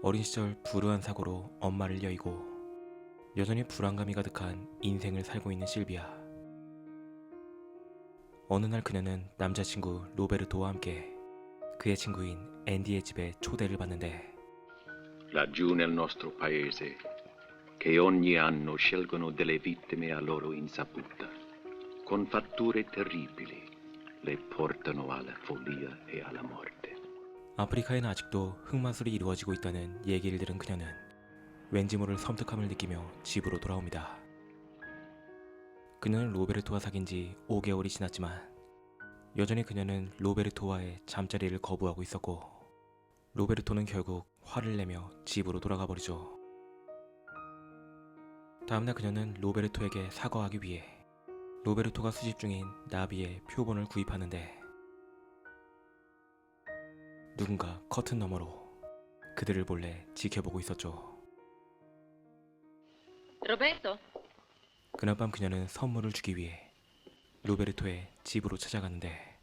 어린 시절 불우한 사고로 엄마를 여의고 여전히 불안감이 가득한 인생을 살고 있는 실비아. 어느 날 그녀는 남자친구 로베르토와 함께 그의 친구인 앤디의 집에 초대를 받는데 Laggiù nel nostro paese, che ogni anno scelgono delle vittime a loro insaputa, con fatture terribili, le portano alla follia e alla morte. 아프리카에는 아직도 흑마술이 이루어지고 있다는 얘기를 들은 그녀는 왠지 모를 섬뜩함을 느끼며 집으로 돌아옵니다. 그녀는 로베르토와 사귄 지 5개월이 지났지만 여전히 그녀는 로베르토와의 잠자리를 거부하고 있었고 로베르토는 결국 화를 내며 집으로 돌아가 버리죠. 다음날 그녀는 로베르토에게 사과하기 위해 로베르토가 수집 중인 나비의 표본을 구입하는데 누군가 커튼 너머로 그들을 몰래 지켜보고 있었죠. Roberto? 그날 밤 그녀는 선물을 주기 위해 로베르토의 집으로 찾아가는데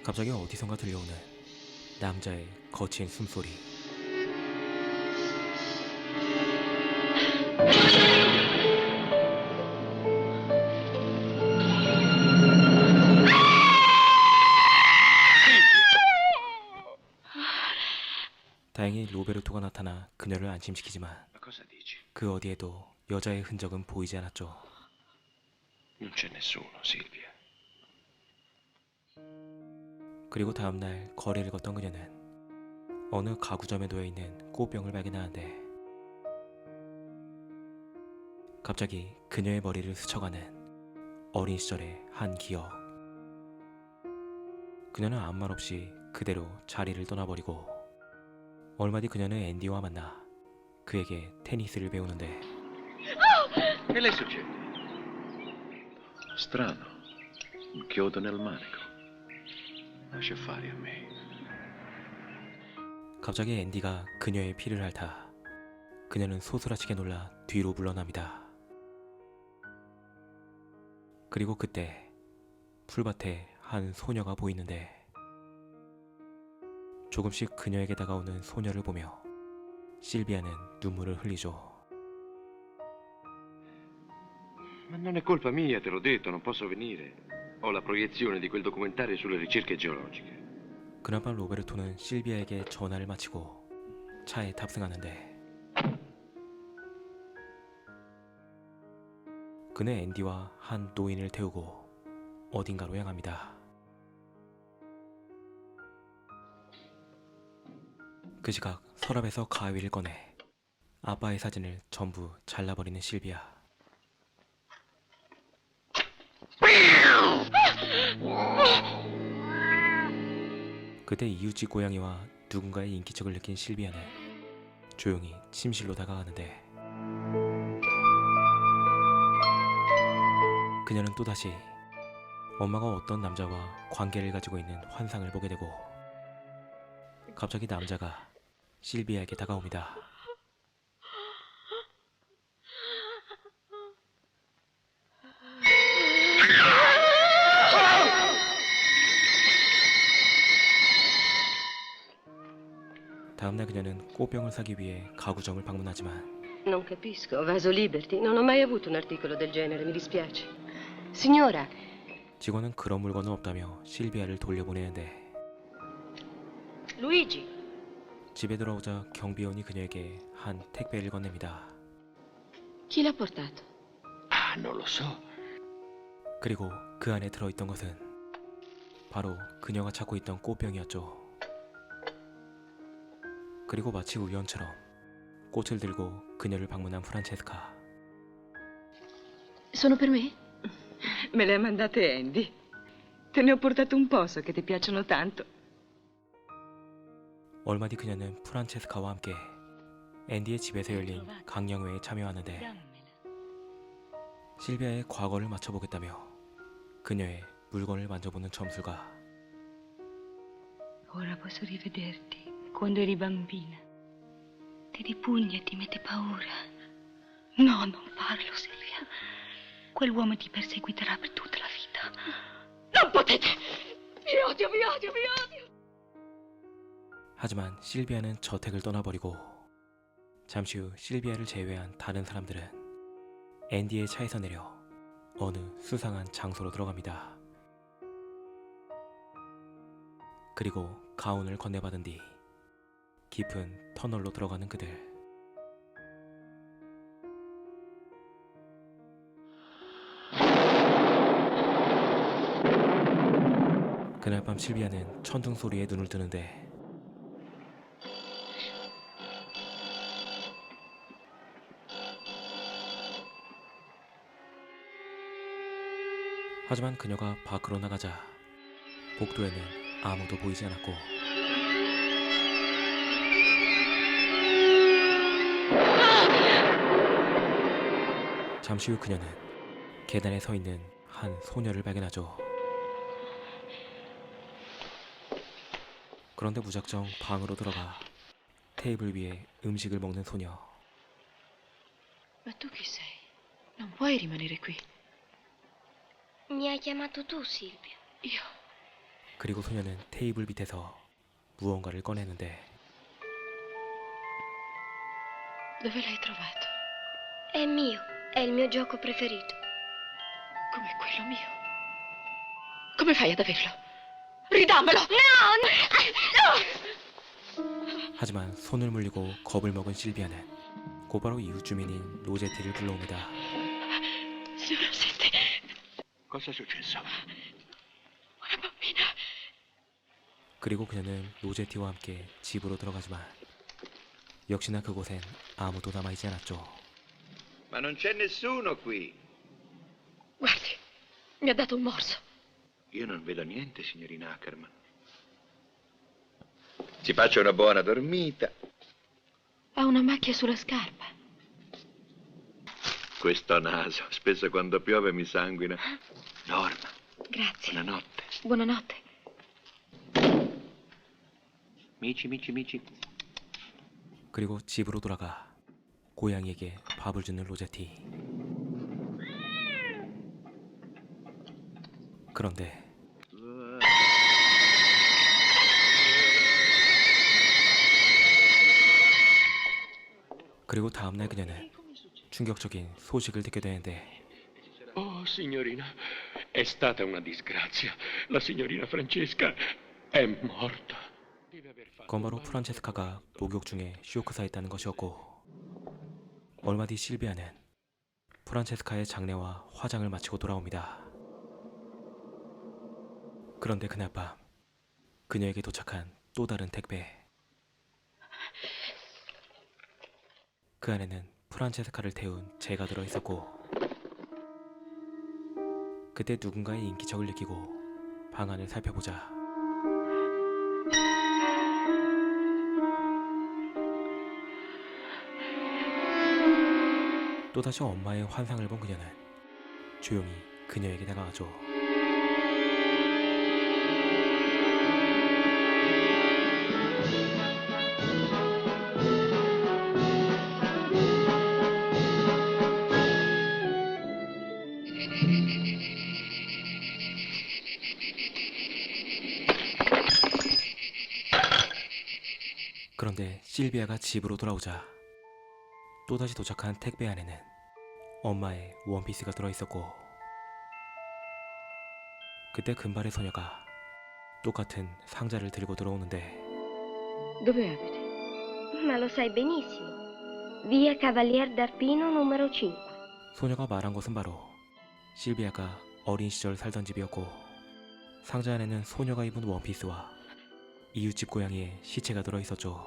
갑자기 어디선가 들려오는 남자의 거친 숨소리. 다행히 로베르토가 나타나 그녀를 안심시키지만 Ma cosa dici? 그 어디에도 여자의 흔적은 보이지 않았죠. Non c'è nessuno, Silvia. 그리고 다음날 거리를 걷던 그녀는 어느 가구점에 놓여있는 꽃병을 발견하는데 갑자기 그녀의 머리를 스쳐가는 어린 시절의 한 기억. 그녀는 아무 말 없이 그대로 자리를 떠나버리고 얼마 뒤 그녀는 앤디와 만나 그에게 테니스를 배우는데 Che le succede? Strano. Un chiodo nel manico. Lascia fare a me. 갑자기 앤디가 그녀의 피를 핥아 그녀는 소스라치게 놀라 뒤로 물러납니다. 그리고 그때 풀밭에 한 소녀가 보이는데 조금씩 그녀에게 다가오는 소녀를 보며 실비아는 눈물을 흘리죠. Ma non è colpa mia, te l'ho detto, non posso venire. Ho la proiezione di quel documentario sulle ricerche geologiche. 그날 밤 로베르토는 실비아에게 전화를 마치고 차에 탑승하는데 그는 앤디와 한 노인을 태우고 어딘가로 향합니다. 그 시각 서랍에서 가위를 꺼내 아빠의 사진을 전부 잘라버리는 실비아. 그때 이웃집 고양이와 누군가의 인기척을 느낀 실비아는 조용히 침실로 다가가는데 그녀는 또다시 엄마가 어떤 남자와 관계를 가지고 있는 환상을 보게 되고 갑자기 남자가 실비아에게 다가옵니다. 다음날 그녀는 꽃병을 사기 위해 가구점을 방문하지만 Non capisco. Vaso Liberty? Non ho mai avuto un articolo del genere, mi dispiace. Signora, 직원은 그런 물건은 없다며 실비아를 돌려보내는데 Luigi. 집에 돌아오자 경비원이 그녀에게 한 택배를 건넵니다. Chi l'ha portato? Ah, non lo so. 그리고 그 안에 들어있던 것은 바로 그녀가 찾고 있던 꽃병이었죠. 그리고 마치 우연처럼 꽃을 들고 그녀를 방문한 프란체스카. Sono per me? Me le ha mandate Andy. Te ne ho portato un po', so che ti piacciono tanto. 얼마 뒤 그녀는 프란체스카와 함께 앤디의 집에서 열린 강령회에 참여하는데 실비아의 과거를 맞춰보겠다며 그녀의 물건을 만져보는 점술가. Ora posso rivederti quando eri bambina. Ti ripugna e ti mette paura. No, non farlo, Silvia. Quell'uomo ti perseguiterà per tutta la vita. Non potete! Vi odio, vi odio, vi odio! 하지만 실비아는 저택을 떠나버리고 잠시 후 실비아를 제외한 다른 사람들은 앤디의 차에서 내려 어느 수상한 장소로 들어갑니다. 그리고 가운을 건네받은 뒤 깊은 터널로 들어가는 그들. 그날 밤 실비아는 천둥 소리에 눈을 뜨는데 하지만 그녀가 밖으로 나가자 복도에는 아무도 보이지 않았고 잠시 후 그녀는 계단에 서 있는 한 소녀를 발견하죠. 그런데 무작정 방으로 들어가 테이블 위에 음식을 먹는 소녀. Ma tu chi sei? Non puoi rimanere qui. Mi hai chiamato tu, Silvia? Io. 그리고 소녀는 테이블 밑에서 무언가를 꺼내는데 Dove l'hai trovato? È mio, è il mio gioco preferito. Come quello mio. Come fai ad averlo? Ridammelo! 하지만 손을 물리고 겁을 먹은 실비아는 곧바로 이웃 주민인 로제티를 불러옵니다. Signor Rossetti, Cosa è successo? una bambina. 그리고 그녀는 로제티와 함께 집으로 들어가지만 역시나 그곳엔 아무도 남아있지 않았죠. Ma non c'è nessuno qui. Guardi, mi ha dato un morso. Io non vedo niente, signorina Ackerman. Ci faccio una buona dormita. Ha una macchia sulla scarpa. Questo naso, spesso quando piove mi sanguina. Dorma. Grazie. Buonanotte. Buonanotte. Mici, mici, mici. 그리고 집으로 돌아가 고양이에게 밥을 주는 로제티. 그런데 그리고 다음날 그녀는 충격적인 소식을 듣게 되는데 Oh, signorina, è stata una disgrazia. La signorina Francesca è morta. Deve aver fatto 그건 바로 프란체스카가 목욕 중에 쇼크사했다는 것이었고 얼마 뒤 실비아는 프란체스카의 장례와 화장을 마치고 돌아옵니다. 그런데 그날 밤 그녀에게 도착한 또 다른 택배. 그 안에는 프란체스카를 태운 재가 들어있었고 그때 누군가의 인기척을 느끼고 방안을 살펴보자 또다시 엄마의 환상을 본 그녀는 조용히 그녀에게 다가가죠. 그런데 실비아가 집으로 돌아오자 또다시 도착한 택배 안에는 엄마의 원피스가 들어있었고 그때 금발의 소녀가 똑같은 상자를 들고 들어오는데 Dove abiti? Ma lo sai benissimo. Via Cavalier d'Arpino numero 5. 소녀가 말한 곳은 바로 실비아가 어린 시절 살던 집이었고 상자 안에는 소녀가 입은 원피스와 이웃집 고양이의 시체가 들어있었죠.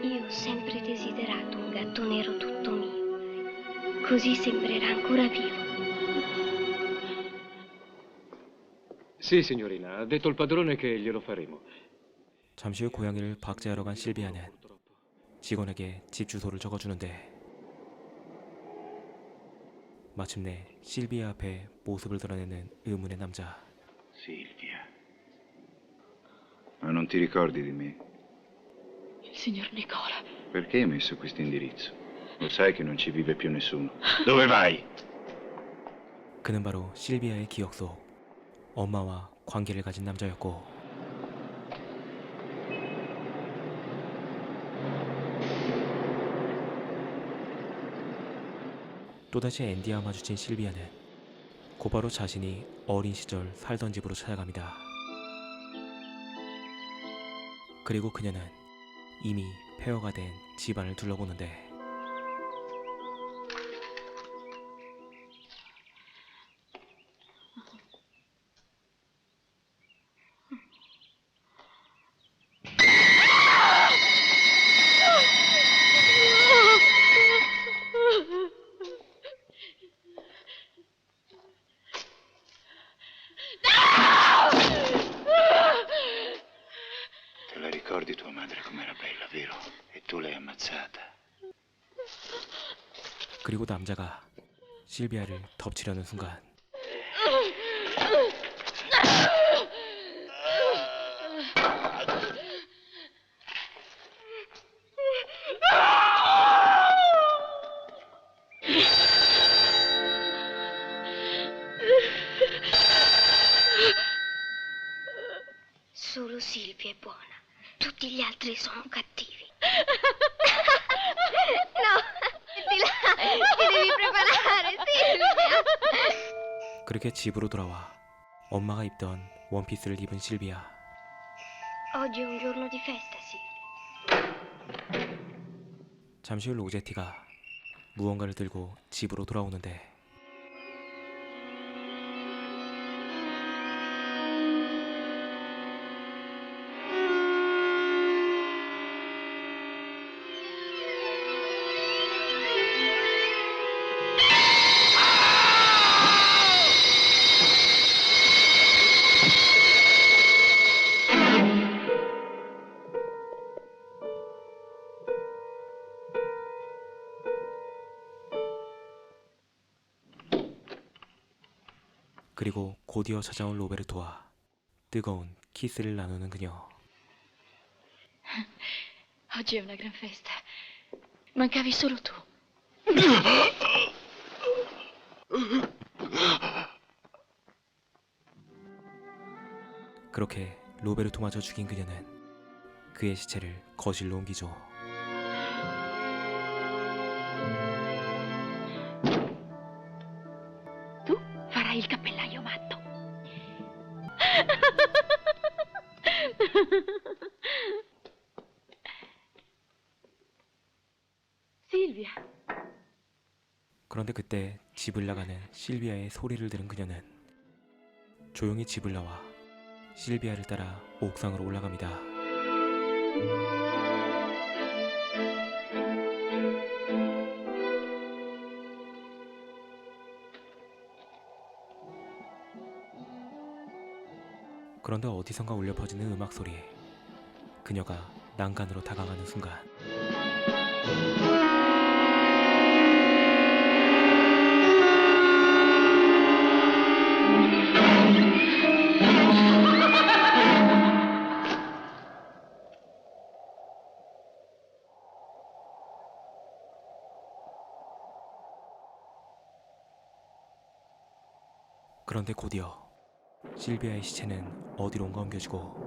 Io ho sempre desiderato un gatto nero tutto mio. Così sembrerà ancora vivo. Sì, signorina, ha detto il padrone che glielo faremo. 잠시 후 고양이를 박제하러 간 실비아는 직원에게 집 주소를 적어주는데 마침내 실비아 앞에 모습을 드러내는 의문의 남자. Silvia. Ma non ti ricordi di me? Il signor Nicola. Perché hai messo questo indirizzo? Lo sai che non ci vive più nessuno. Dove vai? 그는 바로 실비아의 기억 속 엄마와 관계를 가진 남자였고, 또다시 앤디와 마주친 실비아는 곧바로 자신이 어린 시절 살던 집으로 찾아갑니다. 그리고 그녀는 이미 폐허가 된 집안을 둘러보는데, Te la ricordi tua madre com'era bella, vero? E tu l'hai ammazzata. 그리고 남자가 실비아를 덮치려는 순간 Solo Silvia è buona. Tutti gli altri sono cattivi. No, di là, ti devi preparare, Silvia. 그렇게 집으로 돌아와 엄마가 입던 원피스를 입은 실비아. Oggi è un giorno di festa, Silvia. 잠시 후 로제티가 무언가를 들고 집으로 돌아오는데, 그리고 곧이어 찾아온 로베르토와 뜨거운 키스를 나누는 그녀. Oggi è una gran festa. Mancavi solo tu. 그렇게 로베르토마저 죽인 그녀는 그의 시체를 거실로 옮기죠. Tu farai il cappellaio matto. Silvia. 그런데 그때 집을 나가는 실비아의 소리를 들은 그녀는 조용히 집을 나와 실비아를 따라 옥상으로 올라갑니다. 그런데 어디선가 울려 퍼지는 음악 소리에 그녀가 난간으로 다가가는 순간, 그런데 곧이어 실비아의 시체는 어디론가 옮겨지고,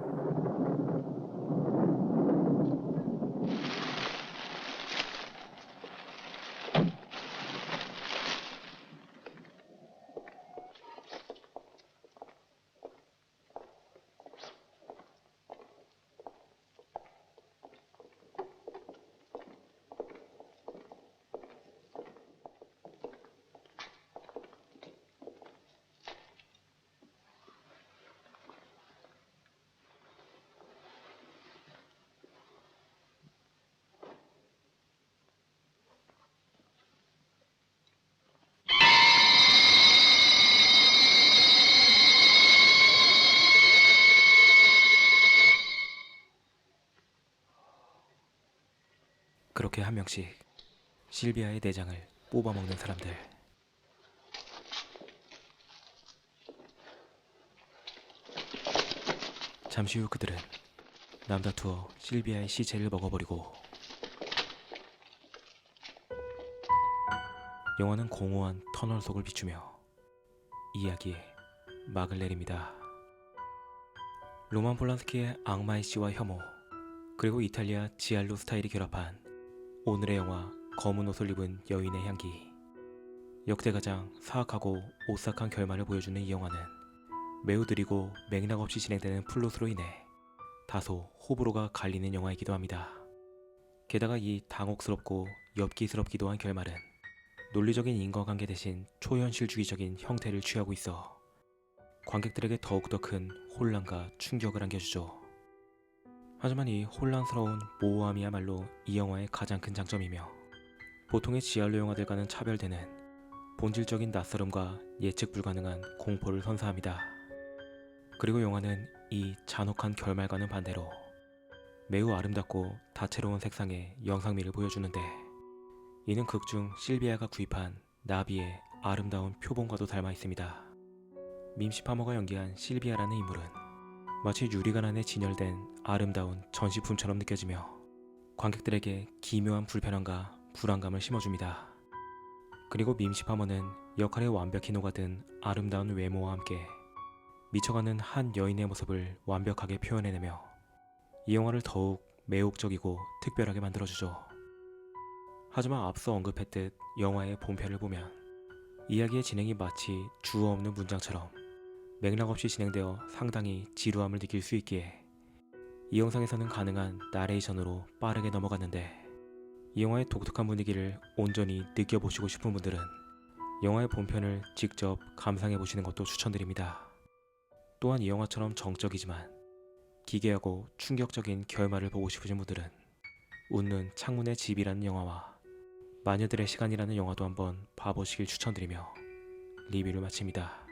그렇게 한 명씩 실비아의 내장을 뽑아먹는 사람들. 잠시 후 그들은 남다투어 실비아의 시체를 먹어버리고, 영화는 공허한 터널 속을 비추며 이야기에 막을 내립니다. 로만 폴란스키의 악마의 씨와 혐오, 그리고 이탈리아 지알로 스타일이 결합한 오늘의 영화 검은 옷을 입은 여인의 향기. 역대 가장 사악하고 오싹한 결말을 보여주는 이 영화는 매우 느리고 맥락 없이 진행되는 플롯으로 인해 다소 호불호가 갈리는 영화이기도 합니다. 게다가 이 당혹스럽고 엽기스럽기도 한 결말은 논리적인 인과관계 대신 초현실주의적인 형태를 취하고 있어 관객들에게 더욱더 큰 혼란과 충격을 안겨주죠. 하지만 이 혼란스러운 모호함이야말로 이 영화의 가장 큰 장점이며 보통의 지알로 영화들과는 차별되는 본질적인 낯설음과 예측 불가능한 공포를 선사합니다. 그리고 영화는 이 잔혹한 결말과는 반대로 매우 아름답고 다채로운 색상의 영상미를 보여주는데, 이는 극중 실비아가 구입한 나비의 아름다운 표본과도 닮아 있습니다. 밈시 파머가 연기한 실비아라는 인물은 마치 유리관 안에 진열된 아름다운 전시품처럼 느껴지며 관객들에게 기묘한 불편함과 불안감을 심어줍니다. 그리고 밈시 파머는 역할에 완벽히 녹아든 아름다운 외모와 함께 미쳐가는 한 여인의 모습을 완벽하게 표현해내며 이 영화를 더욱 매혹적이고 특별하게 만들어주죠. 하지만 앞서 언급했듯 영화의 본편을 보면 이야기의 진행이 마치 주어 없는 문장처럼 맥락 없이 진행되어 상당히 지루함을 느낄 수 있기에 이 영상에서는 가능한 나레이션으로 빠르게 넘어갔는데, 이 영화의 독특한 분위기를 온전히 느껴보시고 싶은 분들은 영화의 본편을 직접 감상해보시는 것도 추천드립니다. 또한 이 영화처럼 정적이지만 기괴하고 충격적인 결말을 보고 싶으신 분들은 웃는 창문의 집이라는 영화와 마녀들의 시간이라는 영화도 한번 봐보시길 추천드리며 리뷰를 마칩니다.